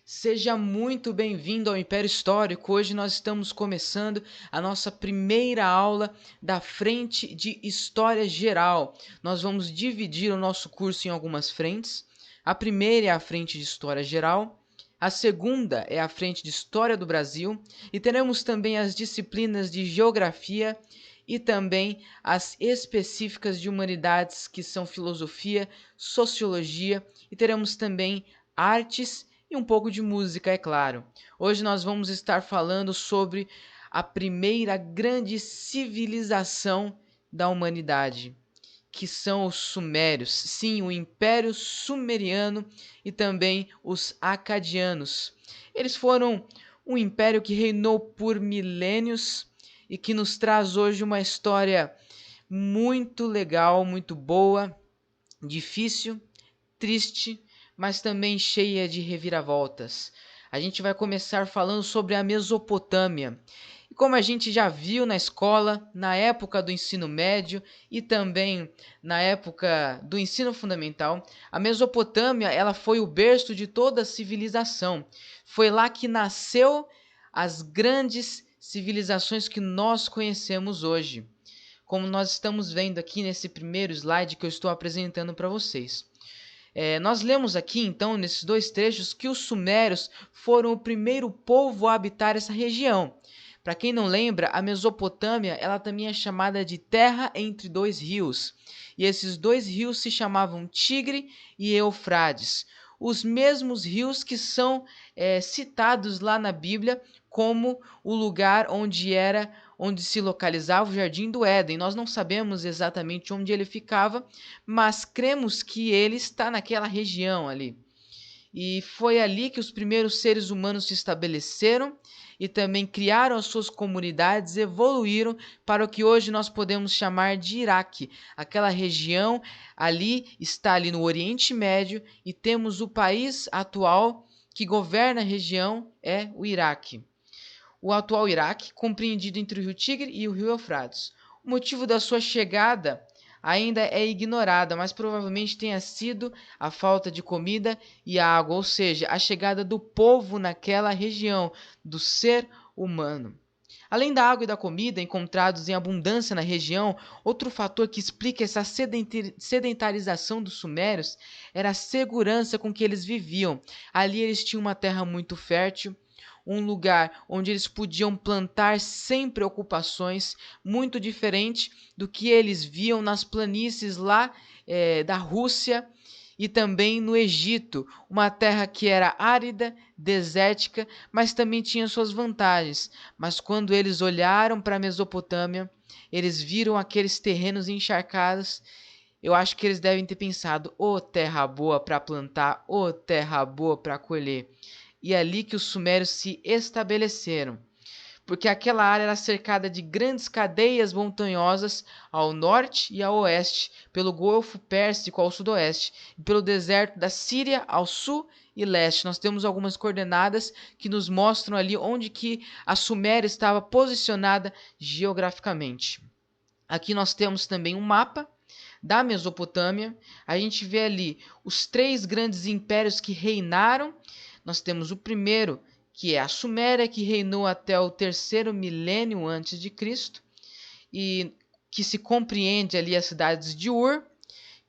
Seja muito bem-vindo ao Império Histórico. Hoje nós estamos começando a nossa primeira aula da frente de História Geral. Nós vamos dividir o nosso curso em algumas frentes. A primeira é a frente de História Geral, a segunda é a frente de História do Brasil e teremos também as disciplinas de Geografia e também as específicas de Humanidades, que são Filosofia, Sociologia, e teremos também Artes e um pouco de música, é claro. Hoje nós vamos estar falando sobre a primeira grande civilização da humanidade, que são os Sumérios. Sim, o Império Sumeriano e também os Acadianos. Eles foram um império que reinou por milênios e que nos traz hoje uma história muito legal, muito boa, difícil, triste, mas também cheia de reviravoltas. A gente vai começar falando sobre a Mesopotâmia. E como a gente já viu na escola, na época do ensino médio e também na época do ensino fundamental, a Mesopotâmia ela foi o berço de toda a civilização. Foi lá que nasceu as grandes civilizações que nós conhecemos hoje, como nós estamos vendo aqui nesse primeiro slide que eu estou apresentando para vocês. Nós lemos aqui, então, nesses dois trechos, que os sumérios foram o primeiro povo a habitar essa região. Para quem não lembra, a Mesopotâmia ela também é chamada de Terra entre dois rios. E esses dois rios se chamavam Tigre e Eufrates. Os mesmos rios que são citados lá na Bíblia como o lugar onde se localizava o Jardim do Éden. Nós não sabemos exatamente onde ele ficava, mas cremos que ele está naquela região ali. E foi ali que os primeiros seres humanos se estabeleceram e também criaram as suas comunidades, evoluíram para o que hoje nós podemos chamar de Iraque. Aquela região ali está ali no Oriente Médio e temos o país atual que governa a região é o Iraque. O atual Iraque, compreendido entre o rio Tigre e o rio Eufrates. O motivo da sua chegada ainda é ignorada, mas provavelmente tenha sido a falta de comida e água, ou seja, a chegada do povo naquela região, do ser humano. Além da água e da comida encontrados em abundância na região, outro fator que explica essa sedentarização dos sumérios era a segurança com que eles viviam. Ali eles tinham uma terra muito fértil, um lugar onde eles podiam plantar sem preocupações, muito diferente do que eles viam nas planícies lá da Rússia e também no Egito, uma terra que era árida, desértica, mas também tinha suas vantagens. Mas quando eles olharam para a Mesopotâmia, eles viram aqueles terrenos encharcados. Eu acho que eles devem ter pensado: ô terra boa para plantar, ô terra boa para colher. E é ali que os sumérios se estabeleceram, porque aquela área era cercada de grandes cadeias montanhosas ao norte e ao oeste, pelo Golfo Pérsico ao sudoeste, e pelo deserto da Síria ao sul e leste. Nós temos algumas coordenadas que nos mostram ali onde que a Suméria estava posicionada geograficamente. Aqui nós temos também um mapa da Mesopotâmia. A gente vê ali os três grandes impérios que reinaram. Nós temos o primeiro, que é a Suméria, que reinou até o terceiro milênio antes de Cristo, e que se compreende ali as cidades de Ur,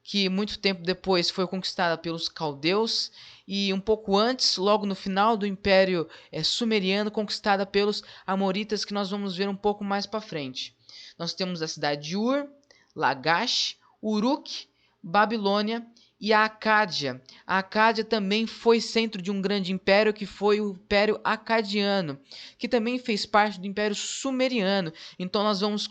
que muito tempo depois foi conquistada pelos caldeus, e um pouco antes, logo no final do Império Sumeriano, conquistada pelos amoritas, que nós vamos ver um pouco mais para frente. Nós temos a cidade de Ur, Lagash, Uruk, Babilônia e a Acádia. A Acádia também foi centro de um grande império que foi o Império Acadiano, que também fez parte do Império Sumeriano. Então nós vamos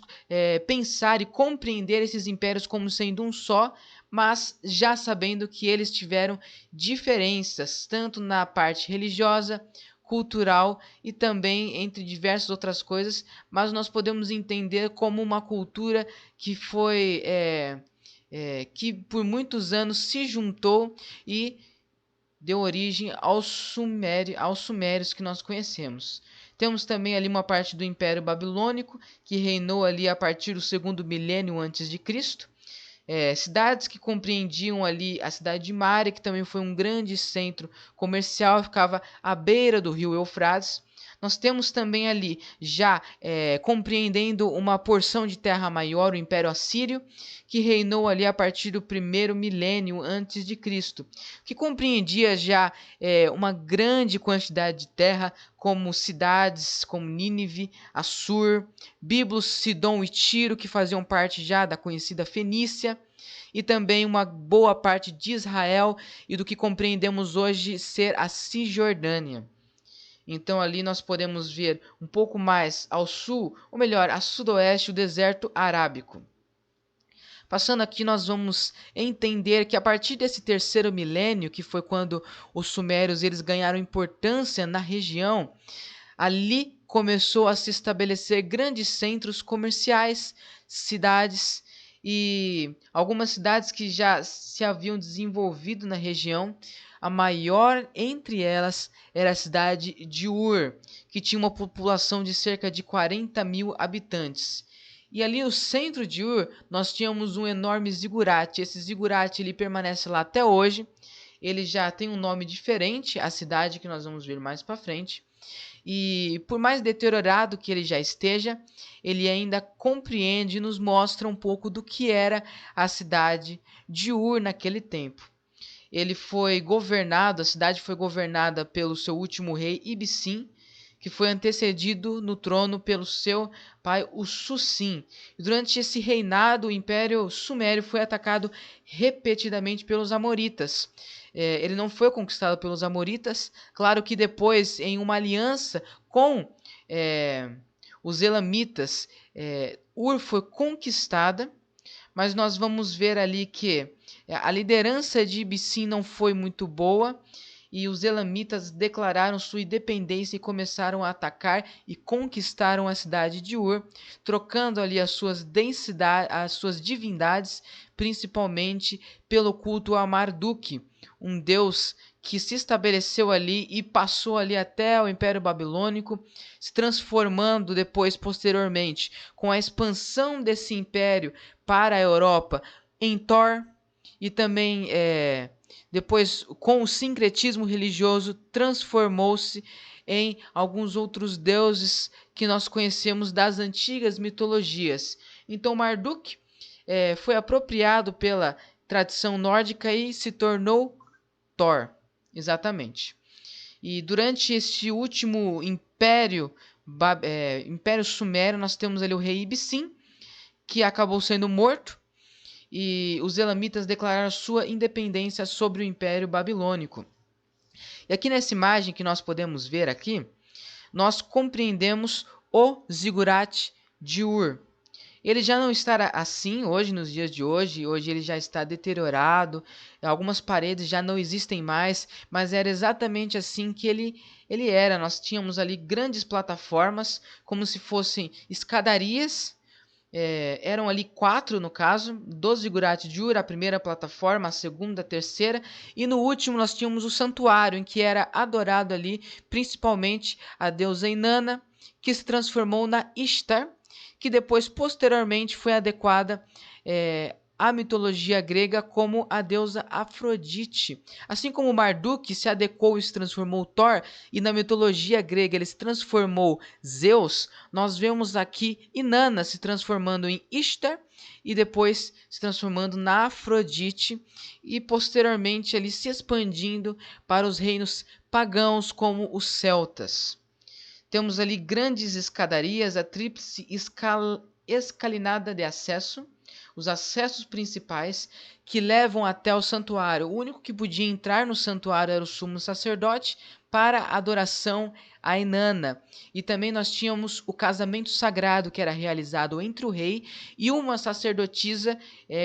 pensar e compreender esses impérios como sendo um só, mas já sabendo que eles tiveram diferenças, tanto na parte religiosa, cultural e também entre diversas outras coisas, mas nós podemos entender como uma cultura que foi que por muitos anos se juntou e deu origem aos sumérios que nós conhecemos. Temos também ali uma parte do Império Babilônico, que reinou ali a partir do segundo milênio antes de Cristo, cidades que compreendiam ali a cidade de Mária, que também foi um grande centro comercial, ficava à beira do rio Eufrates. Nós temos também ali, já compreendendo uma porção de terra maior, o Império Assírio, que reinou ali a partir do primeiro milênio antes de Cristo, que compreendia já uma grande quantidade de terra, como cidades como Nínive, Assur, Biblos, Sidom e Tiro, que faziam parte já da conhecida Fenícia, e também uma boa parte de Israel e do que compreendemos hoje ser a Cisjordânia. Então ali nós podemos ver um pouco mais ao sul, ou melhor, a sudoeste, o deserto arábico. Passando aqui, nós vamos entender que a partir desse terceiro milênio, que foi quando os sumérios eles ganharam importância na região, ali começou a se estabelecer grandes centros comerciais, cidades e algumas cidades que já se haviam desenvolvido na região. A maior entre elas era a cidade de Ur, que tinha uma população de cerca de 40 mil habitantes. E ali no centro de Ur, nós tínhamos um enorme zigurate. Esse zigurate ele permanece lá até hoje. Ele já tem um nome diferente, a cidade que nós vamos ver mais para frente. E por mais deteriorado que ele já esteja, ele ainda compreende e nos mostra um pouco do que era a cidade de Ur naquele tempo. Ele foi governado, a cidade foi governada pelo seu último rei, Ibsim, que foi antecedido no trono pelo seu pai, o Sussim. E durante esse reinado, o Império Sumério foi atacado repetidamente pelos Amoritas. Ele não foi conquistado pelos Amoritas, claro que depois, em uma aliança com os Elamitas, Ur foi conquistada, mas nós vamos ver ali que a liderança de Ibsim não foi muito boa, e os elamitas declararam sua independência e começaram a atacar e conquistaram a cidade de Ur, trocando ali as suas divindades, principalmente pelo culto a Marduk, um deus que se estabeleceu ali e passou ali até o Império Babilônico, se transformando depois, posteriormente, com a expansão desse império para a Europa, em Thor, e também depois, com o sincretismo religioso, transformou-se em alguns outros deuses que nós conhecemos das antigas mitologias. Então Marduk foi apropriado pela tradição nórdica e se tornou Thor, exatamente. E durante este último império sumério, nós temos ali o rei Ibsim, que acabou sendo morto, e os elamitas declararam sua independência sobre o Império Babilônico. E aqui nessa imagem que nós podemos ver aqui, nós compreendemos o zigurate de Ur. Ele já não está assim hoje, nos dias de hoje. Hoje ele já está deteriorado, algumas paredes já não existem mais, mas era exatamente assim que ele era. Nós tínhamos ali grandes plataformas, como se fossem escadarias. Eram ali 4 no caso, do zigurate de Ur, a primeira plataforma, a segunda, a terceira, e no último nós tínhamos o santuário, em que era adorado ali principalmente a deusa Inanna, que se transformou na Ishtar, que depois posteriormente foi adequada à mitologia grega como a deusa Afrodite. Assim como Marduk se adequou e se transformou Thor, e na mitologia grega ele se transformou Zeus, nós vemos aqui Inanna se transformando em Ishtar e depois se transformando na Afrodite, e posteriormente ali se expandindo para os reinos pagãos como os celtas. Temos ali grandes escadarias, a tríplice escalinada de acesso, os acessos principais que levam até o santuário. O único que podia entrar no santuário era o sumo sacerdote para adoração a Inanna. E também nós tínhamos o casamento sagrado, que era realizado entre o rei e uma sacerdotisa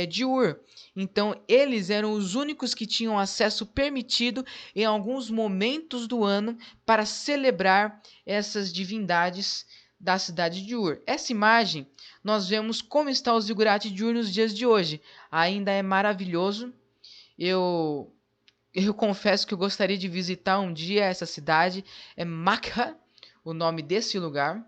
de Ur. Então eles eram os únicos que tinham acesso permitido em alguns momentos do ano para celebrar essas divindades da cidade de Ur. Essa imagem nós vemos como está o zigurate de Ur nos dias de hoje. Ainda é maravilhoso. Eu confesso que eu gostaria de visitar um dia essa cidade. É Makha, o nome desse lugar.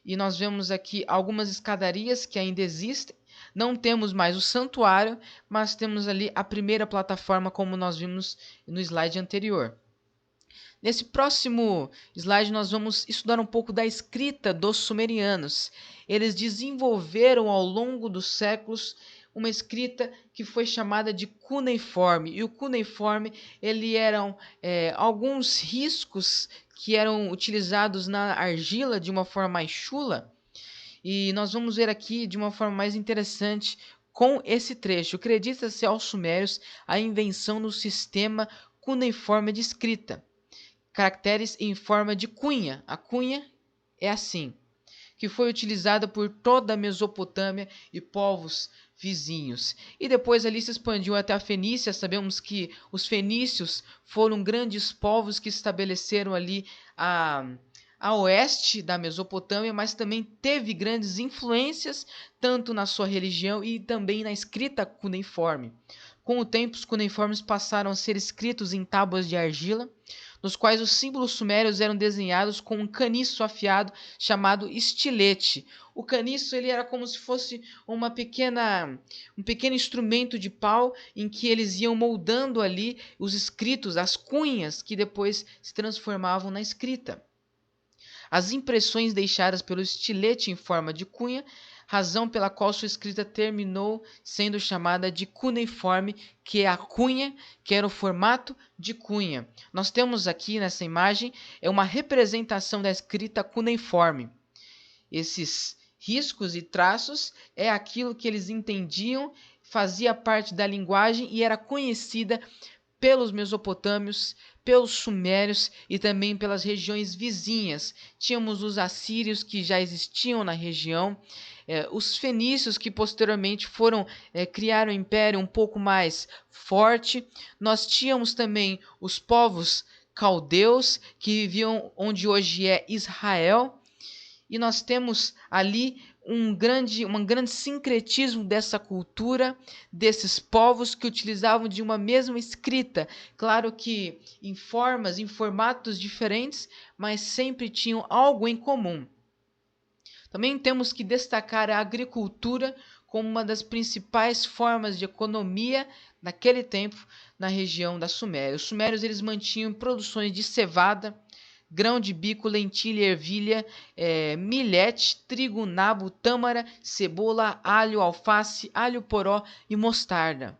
E nós vemos aqui algumas escadarias que ainda existem. Não temos mais o santuário, mas temos ali a primeira plataforma, como nós vimos no slide anterior. Nesse próximo slide, nós vamos estudar um pouco da escrita dos sumerianos. Eles desenvolveram ao longo dos séculos uma escrita que foi chamada de cuneiforme. E o cuneiforme, ele eram alguns riscos que eram utilizados na argila de uma forma mais chula. E nós vamos ver aqui de uma forma mais interessante com esse trecho. Acredita-se aos sumérios a invenção do sistema cuneiforme de escrita. Caracteres em forma de cunha. A cunha é assim, que foi utilizada por toda a Mesopotâmia e povos vizinhos. E depois ali se expandiu até a Fenícia. Sabemos que os fenícios foram grandes povos que estabeleceram ali a oeste da Mesopotâmia, mas também teve grandes influências tanto na sua religião e também na escrita cuneiforme. Com o tempo, os cuneiformes passaram a ser escritos em tábuas de argila, nos quais os símbolos sumérios eram desenhados com um caniço afiado chamado estilete. O caniço ele era como se fosse um pequeno instrumento de pau em que eles iam moldando ali os escritos, as cunhas, que depois se transformavam na escrita. As impressões deixadas pelo estilete em forma de cunha, razão pela qual sua escrita terminou sendo chamada de cuneiforme, que é a cunha, que era o formato de cunha. Nós temos aqui nessa imagem uma representação da escrita cuneiforme. Esses riscos e traços é aquilo que eles entendiam, fazia parte da linguagem e era conhecida pelos mesopotâmios, pelos sumérios e também pelas regiões vizinhas. Tínhamos os assírios que já existiam na região, os fenícios que posteriormente criaram um império um pouco mais forte. Nós tínhamos também os povos caldeus que viviam onde hoje é Israel. E nós temos ali um grande sincretismo dessa cultura, desses povos que utilizavam de uma mesma escrita. Claro que em formas, em formatos diferentes, mas sempre tinham algo em comum. Também temos que destacar a agricultura como uma das principais formas de economia naquele tempo na região da Suméria. Os sumérios eles mantinham produções de cevada, grão de bico, lentilha, ervilha, milhete, trigo, nabo, tâmara, cebola, alho, alface, alho poró e mostarda.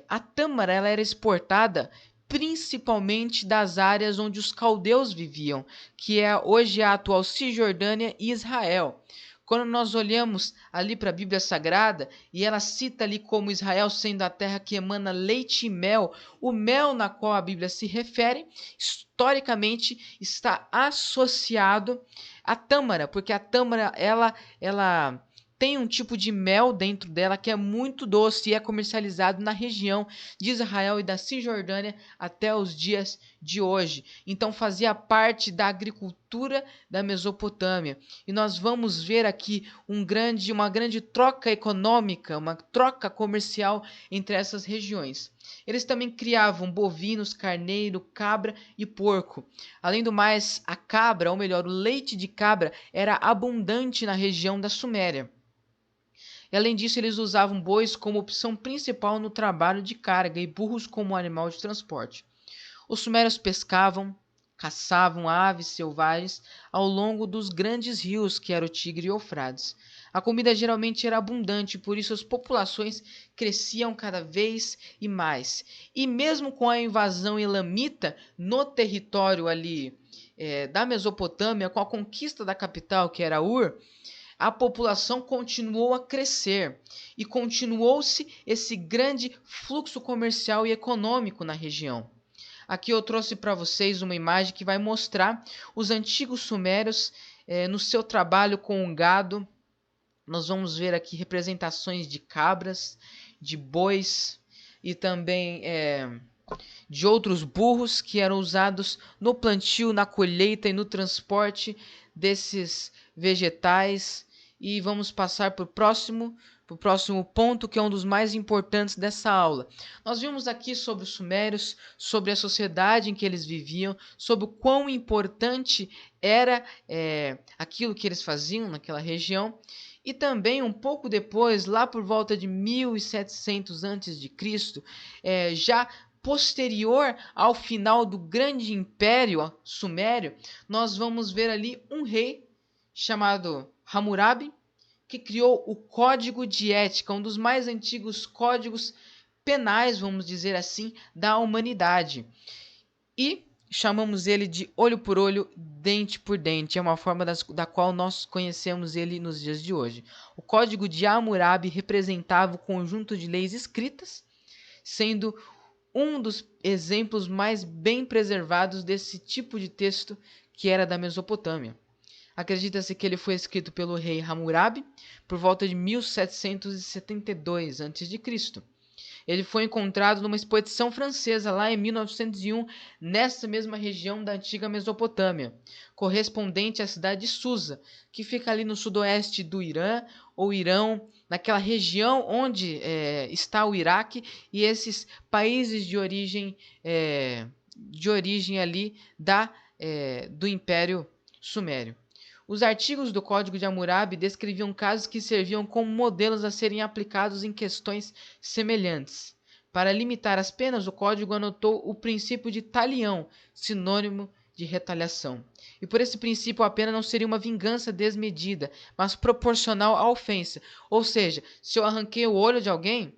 A tâmara ela era exportada principalmente das áreas onde os caldeus viviam, que é hoje a atual Cisjordânia e Israel. Quando nós olhamos ali para a Bíblia Sagrada, e ela cita ali como Israel sendo a terra que emana leite e mel, o mel na qual a Bíblia se refere, historicamente está associado à tâmara, porque a tâmara ela tem um tipo de mel dentro dela que é muito doce e é comercializado na região de Israel e da Cisjordânia até os dias de hoje. Então fazia parte da agricultura da Mesopotâmia. E nós vamos ver aqui uma grande troca econômica, uma troca comercial entre essas regiões. Eles também criavam bovinos, carneiro, cabra e porco. Além do mais, a cabra, ou melhor, o leite de cabra, era abundante na região da Suméria. E além disso, eles usavam bois como opção principal no trabalho de carga e burros como animal de transporte. Os sumérios pescavam, caçavam aves selvagens ao longo dos grandes rios, que eram o Tigre e o Eufrates. A comida geralmente era abundante, por isso as populações cresciam cada vez e mais. E mesmo com a invasão elamita no território ali da Mesopotâmia, com a conquista da capital, que era Ur, a população continuou a crescer e continuou-se esse grande fluxo comercial e econômico na região. Aqui eu trouxe para vocês uma imagem que vai mostrar os antigos sumérios no seu trabalho com o gado. Nós vamos ver aqui representações de cabras, de bois e também de outros burros que eram usados no plantio, na colheita e no transporte desses vegetais. E vamos passar para o próximo ponto, que é um dos mais importantes dessa aula. Nós vimos aqui sobre os sumérios, sobre a sociedade em que eles viviam, sobre o quão importante era aquilo que eles faziam naquela região. E também um pouco depois, lá por volta de 1700 a.C., já posterior ao final do grande império sumério, nós vamos ver ali um rei chamado Hammurabi, que criou o Código de Ética, um dos mais antigos códigos penais, vamos dizer assim, da humanidade. E chamamos ele de olho por olho, dente por dente. É uma forma da qual nós conhecemos ele nos dias de hoje. O Código de Hammurabi representava o conjunto de leis escritas, sendo um dos exemplos mais bem preservados desse tipo de texto que era da Mesopotâmia. Acredita-se que ele foi escrito pelo rei Hammurabi por volta de 1772 a.C. Ele foi encontrado numa expedição francesa lá em 1901, nessa mesma região da antiga Mesopotâmia, correspondente à cidade de Susa, que fica ali no sudoeste do Irã, ou Irão, naquela região onde está o Iraque e esses países de origem ali do Império Sumério. Os artigos do Código de Hammurabi descreviam casos que serviam como modelos a serem aplicados em questões semelhantes. Para limitar as penas, o Código anotou o princípio de talião, sinônimo de retaliação. E por esse princípio, a pena não seria uma vingança desmedida, mas proporcional à ofensa. Ou seja, se eu arranquei o olho de alguém,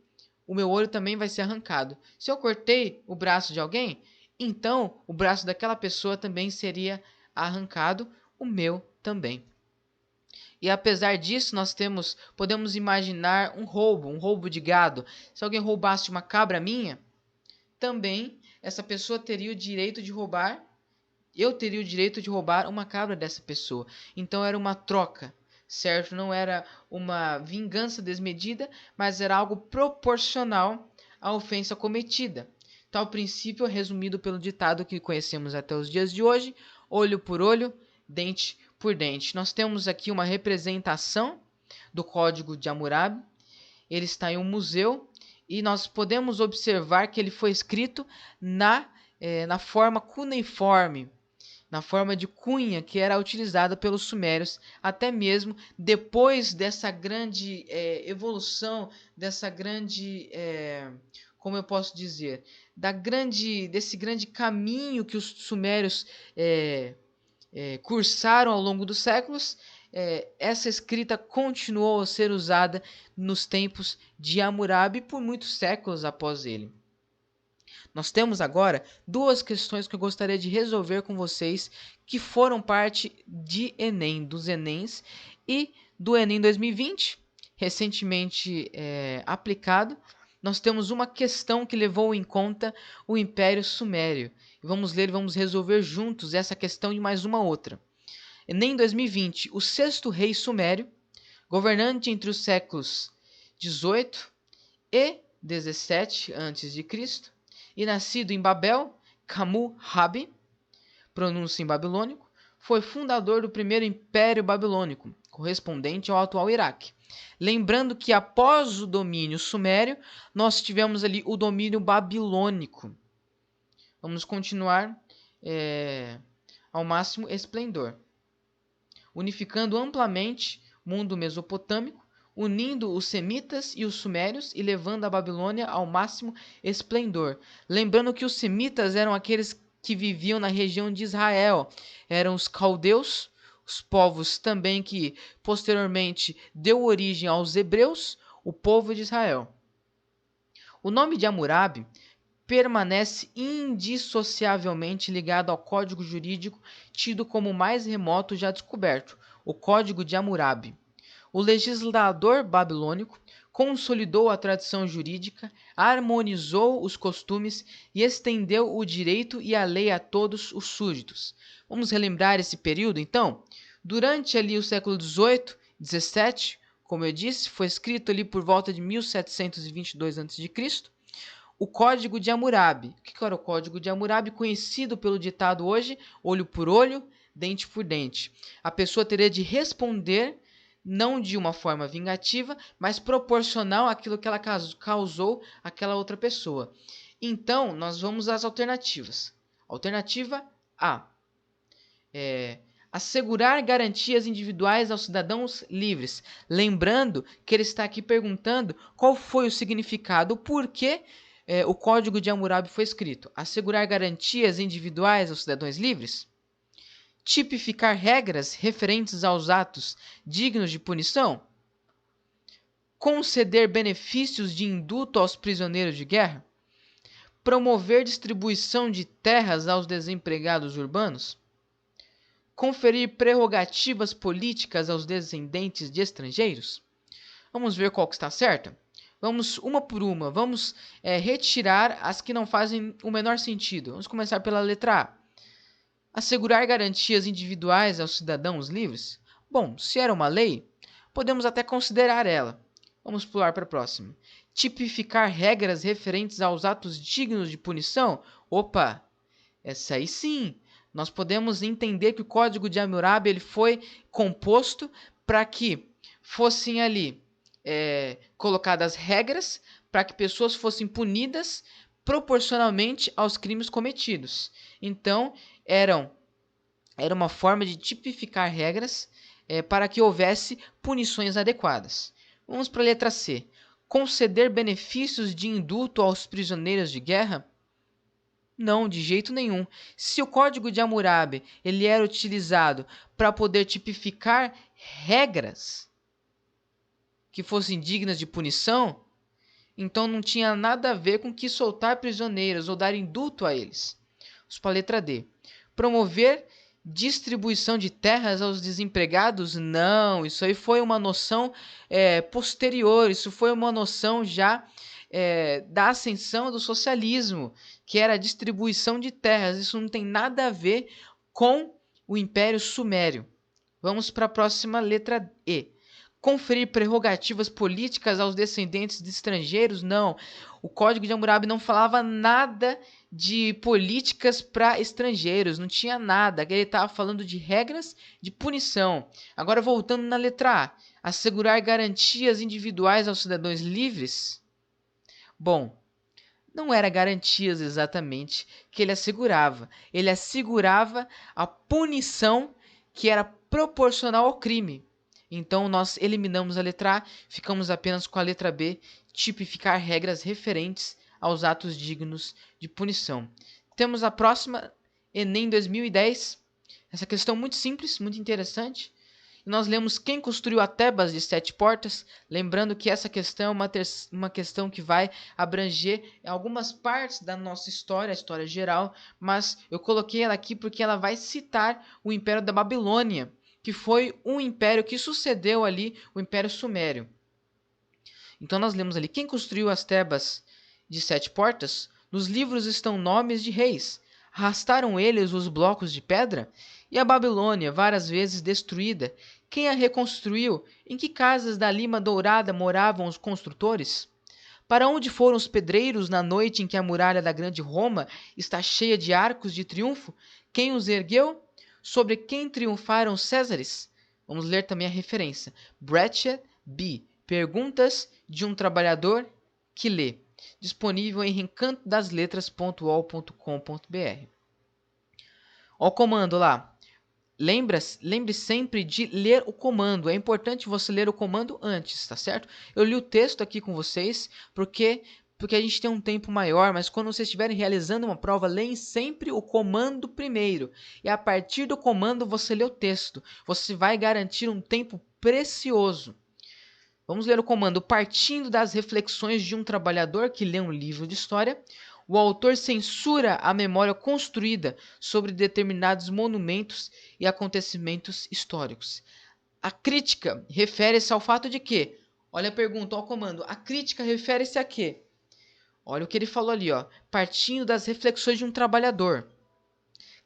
o meu olho também vai ser arrancado. Se eu cortei o braço de alguém, então o braço daquela pessoa também seria arrancado, o meu também. E apesar disso, podemos imaginar um roubo de gado. Se alguém roubasse uma cabra minha, também essa pessoa teria o direito de roubar, eu teria o direito de roubar uma cabra dessa pessoa. Então era uma troca, certo? Não era uma vingança desmedida, mas era algo proporcional à ofensa cometida. Tal princípio é resumido pelo ditado que conhecemos até os dias de hoje: olho por olho, dente por dente. Nós temos aqui uma representação do Código de Hammurabi. Ele está em um museu e nós podemos observar que ele foi escrito na forma cuneiforme, na forma de cunha que era utilizada pelos sumérios, até mesmo depois dessa grande evolução, dessa grande, como eu posso dizer, desse grande caminho que os sumérios cursaram ao longo dos séculos. Essa escrita continuou a ser usada nos tempos de Hammurabi por muitos séculos após ele. Nós temos agora duas questões que eu gostaria de resolver com vocês, que foram parte de Enem, dos Enems e do Enem 2020, recentemente aplicado. Nós temos uma questão que levou em conta o Império Sumério. Vamos ler e vamos resolver juntos essa questão e mais uma outra. Enem 2020, o sexto rei sumério, governante entre os séculos 18 e 17 a.C., e nascido em Babel, Hammurabi, pronúncia em babilônico, foi fundador do primeiro Império Babilônico, correspondente ao atual Iraque. Lembrando que após o domínio sumério, nós tivemos ali o domínio babilônico. Vamos continuar ao máximo esplendor, unificando amplamente o mundo mesopotâmico, unindo os semitas e os sumérios e levando a Babilônia ao máximo esplendor. Lembrando que os semitas eram aqueles que viviam na região de Israel, eram os caldeus, os povos também que posteriormente deu origem aos hebreus, o povo de Israel. O nome de Hammurabi permanece indissociavelmente ligado ao código jurídico tido como o mais remoto já descoberto, o Código de Hammurabi. O legislador babilônico consolidou a tradição jurídica, harmonizou os costumes e estendeu o direito e a lei a todos os súditos. Vamos relembrar esse período, então? Durante ali o século 18, 17, como eu disse, foi escrito ali por volta de 1722 a.C., o Código de Hammurabi. O que era o Código de Hammurabi? Conhecido pelo ditado hoje, olho por olho, dente por dente. A pessoa teria de responder não de uma forma vingativa, mas proporcional àquilo que ela causou àquela outra pessoa. Então, nós vamos às alternativas. Alternativa A. Assegurar garantias individuais aos cidadãos livres. Lembrando que ele está aqui perguntando qual foi o significado, o porquê o Código de Hammurabi foi escrito. Assegurar garantias individuais aos cidadãos livres. Tipificar regras referentes aos atos dignos de punição. Conceder benefícios de indulto aos prisioneiros de guerra. Promover distribuição de terras aos desempregados urbanos. Conferir prerrogativas políticas aos descendentes de estrangeiros. Vamos ver qual que está certa? Vamos uma por uma. Vamos retirar as que não fazem o menor sentido. Vamos começar pela letra A. Assegurar garantias individuais aos cidadãos livres? Bom, se era uma lei, podemos até considerar ela. Vamos pular para a próxima. Tipificar regras referentes aos atos dignos de punição? Opa, essa aí sim. Nós podemos entender que o Código de Hammurabi ele foi composto para que fossem ali colocadas regras para que pessoas fossem punidas proporcionalmente aos crimes cometidos. Então, era uma forma de tipificar regras para que houvesse punições adequadas. Vamos para a letra C. Conceder benefícios de indulto aos prisioneiros de guerra? Não, de jeito nenhum. Se o Código de Hammurabi ele era utilizado para poder tipificar regras que fossem dignas de punição, então não tinha nada a ver com que soltar prisioneiros ou dar indulto a eles. Vamos para a letra D. Promover distribuição de terras aos desempregados? Não, isso aí foi uma noção posterior, isso foi uma noção já da ascensão do socialismo, que era a distribuição de terras. Isso não tem nada a ver com o Império Sumério. Vamos para a próxima letra E. Conferir prerrogativas políticas aos descendentes de estrangeiros? Não. O Código de Hammurabi não falava nada de políticas para estrangeiros, não tinha nada. Ele estava falando de regras de punição. Agora, voltando na letra A. Assegurar garantias individuais aos cidadãos livres? Bom, não era garantias exatamente que ele assegurava. Ele assegurava a punição que era proporcional ao crime. Então, nós eliminamos a letra A, ficamos apenas com a letra B, tipificar regras referentes aos atos dignos de punição. Temos a próxima, Enem 2010. Essa questão muito simples, muito interessante. Nós lemos quem construiu a Tebas de 7 portas, lembrando que essa questão é uma questão que vai abranger algumas partes da nossa história, a história geral, mas eu coloquei ela aqui porque ela vai citar o Império da Babilônia, que foi um império que sucedeu ali o Império Sumério. Então nós lemos ali quem construiu as Tebas de 7 portas. Nos livros estão nomes de reis. Arrastaram eles os blocos de pedra? E a Babilônia, várias vezes destruída, quem a reconstruiu? Em que casas da lima dourada moravam os construtores? Para onde foram os pedreiros na noite em que a muralha da grande Roma está cheia de arcos de triunfo? Quem os ergueu? Sobre quem triunfaram os Césares? Vamos ler também a referência. Breccia B. Perguntas de um trabalhador que lê. Disponível em rencantodasletras.ol.com.br. Ó o comando lá. Lembre sempre de ler o comando. É importante você ler o comando antes, tá certo? Eu li o texto aqui com vocês porque a gente tem um tempo maior, mas quando vocês estiverem realizando uma prova, leem sempre o comando primeiro. E a partir do comando você lê o texto. Você vai garantir um tempo precioso. Vamos ler o comando. Partindo das reflexões de um trabalhador que lê um livro de história, o autor censura a memória construída sobre determinados monumentos e acontecimentos históricos. A crítica refere-se ao fato de que, olha a pergunta, olha o comando, a crítica refere-se a quê? Olha o que ele falou ali, ó. Partindo das reflexões de um trabalhador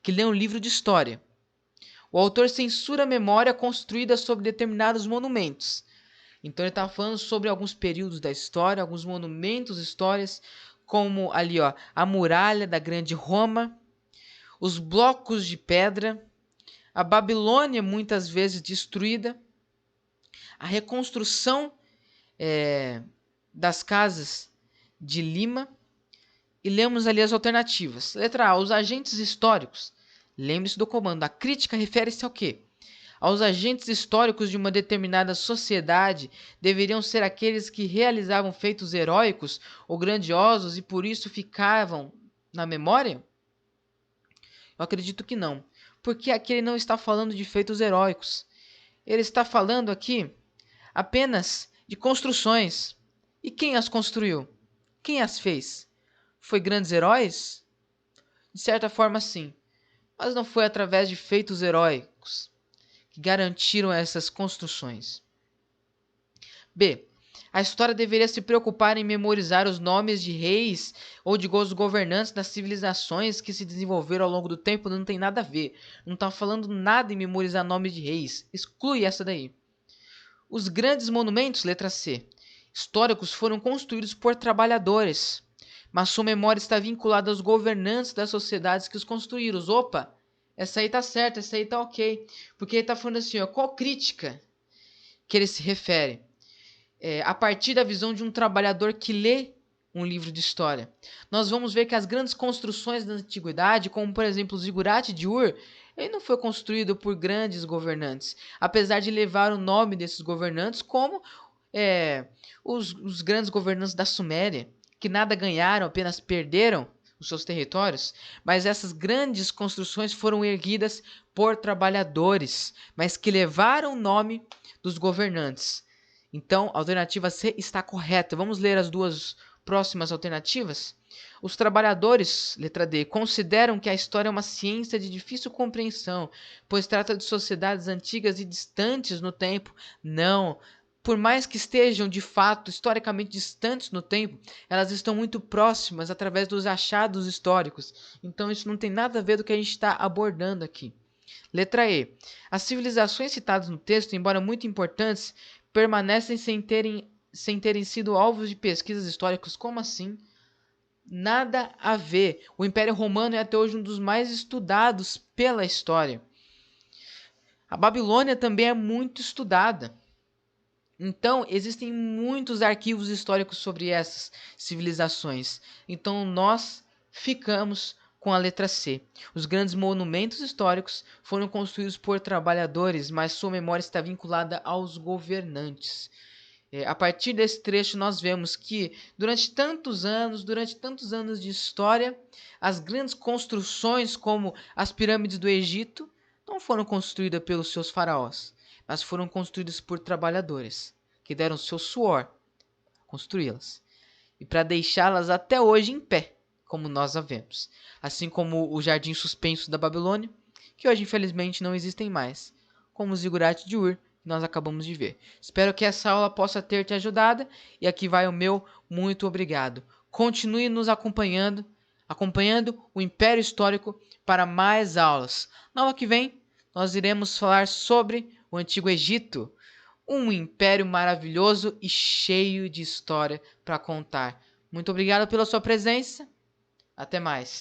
que lê um livro de história. O autor censura a memória construída sobre determinados monumentos. Então ele estava falando sobre alguns períodos da história, alguns monumentos, histórias, como ali, ó, a muralha da grande Roma, os blocos de pedra, a Babilônia muitas vezes destruída, a reconstrução das casas de Lima, e lemos ali as alternativas. Letra A, os agentes históricos. Lembre-se do comando. A crítica refere-se ao quê? Aos agentes históricos de uma determinada sociedade deveriam ser aqueles que realizavam feitos heróicos ou grandiosos e por isso ficavam na memória? Eu acredito que não, porque aqui ele não está falando de feitos heróicos. Ele está falando aqui apenas de construções. E quem as construiu? Quem as fez? Foi grandes heróis? De certa forma, sim, mas não foi através de feitos heróicos que garantiram essas construções. B. A história deveria se preocupar em memorizar os nomes de reis ou de governantes das civilizações que se desenvolveram ao longo do tempo. Não tem nada a ver. Não está falando nada em memorizar nomes de reis. Exclui essa daí. Os grandes monumentos, letra C, históricos foram construídos por trabalhadores, mas sua memória está vinculada aos governantes das sociedades que os construíram. Opa, essa aí tá certa, essa aí tá ok. Porque ele está falando assim, ó, qual crítica que ele se refere? A partir da visão de um trabalhador que lê um livro de história. Nós vamos ver que as grandes construções da antiguidade, como por exemplo o zigurate de Ur, ele não foi construído por grandes governantes, apesar de levar o nome desses governantes como os grandes governantes da Suméria, que nada ganharam, apenas perderam os seus territórios, mas essas grandes construções foram erguidas por trabalhadores, mas que levaram o nome dos governantes. Então, a alternativa C está correta. Vamos ler as duas próximas alternativas? Os trabalhadores, letra D, consideram que a história é uma ciência de difícil compreensão, pois trata de sociedades antigas e distantes no tempo. Não. Por mais que estejam, de fato, historicamente distantes no tempo, elas estão muito próximas através dos achados históricos. Então, isso não tem nada a ver com o que a gente está abordando aqui. Letra E. As civilizações citadas no texto, embora muito importantes, permanecem sem terem sido alvos de pesquisas históricas. Como assim? Nada a ver. O Império Romano é até hoje um dos mais estudados pela história. A Babilônia também é muito estudada. Então, existem muitos arquivos históricos sobre essas civilizações. Então, nós ficamos com a letra C. Os grandes monumentos históricos foram construídos por trabalhadores, mas sua memória está vinculada aos governantes. A partir desse trecho, nós vemos que durante tantos anos de história, as grandes construções, como as pirâmides do Egito, não foram construídas pelos seus faraós, mas foram construídas por trabalhadores, que deram seu suor construí-las, e para deixá-las até hoje em pé, como nós a vemos. Assim como o jardim suspenso da Babilônia, que hoje infelizmente não existem mais, como o zigurate de Ur, que nós acabamos de ver. Espero que essa aula possa ter te ajudado, e aqui vai o meu muito obrigado. Continue nos acompanhando o Império Histórico para mais aulas. Na aula que vem, nós iremos falar sobre o Antigo Egito, um império maravilhoso e cheio de história para contar. Muito obrigado pela sua presença. Até mais.